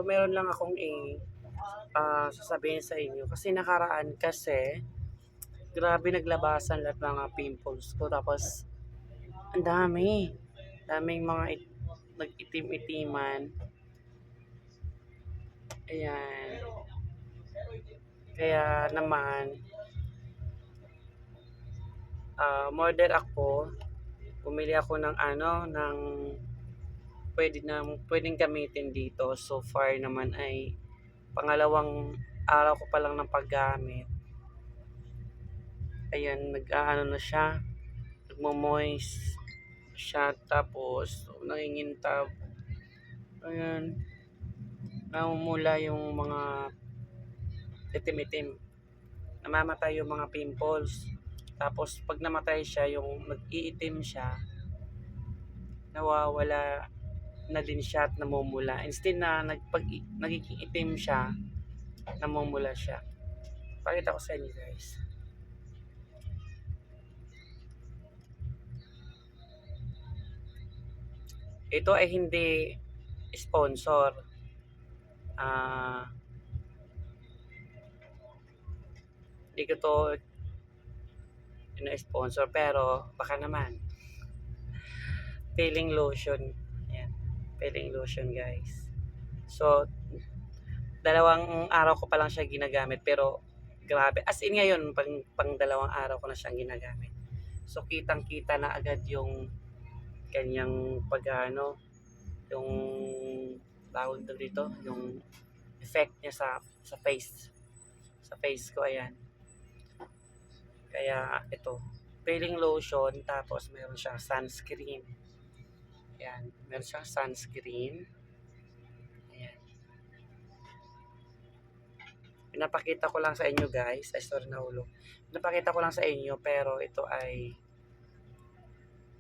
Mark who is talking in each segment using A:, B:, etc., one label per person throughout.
A: Meron lang akong sasabihin sa inyo kasi nakaraan kasi grabe naglabasan lahat ng mga pimples ko tapos ang daming mga nag-itim-itiman. Ayan. Kaya naman, model ako, bumili ako ng pwedeng gamitin dito. So far naman ay pangalawang araw ko pa lang ng paggamit. Ayan, nag-aano na siya, nagmo-moist siya tapos nangingintab. Ayan, namumula yung mga itim-itim. Namamatay yung mga pimples. Tapos pag namatay siya, yung nag-iitim siya, nawawala na din siya at namumula. Instead na nagiging itim siya, namumula siya. Pakita ko sa inyo guys. Ito ay hindi sponsor. Hindi ko to na-sponsor pero baka naman. Peeling lotion. Ayan. Peeling lotion guys. So, dalawang araw ko pa lang siya ginagamit pero grabe. As in ngayon, pang dalawang araw ko na siyang ginagamit. So, kitang-kita na agad yung kanyang yung tawag dito, yung effect niya sa face. Sa face ko, ayan. Kaya, ito. Peeling lotion, tapos meron siyang sunscreen. Ayan. Meron siyang sunscreen. Ayan. Pinapakita ko lang sa inyo guys. Ay, sorry na ulo. Pinapakita ko lang sa inyo, pero ito ay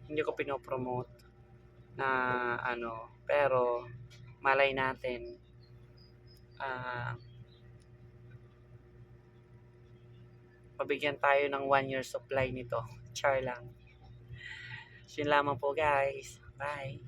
A: hindi ko pinopromote na pero malay natin mabigyan tayo ng 1 year supply nito. Char lang. Yun lamang po guys. Bye.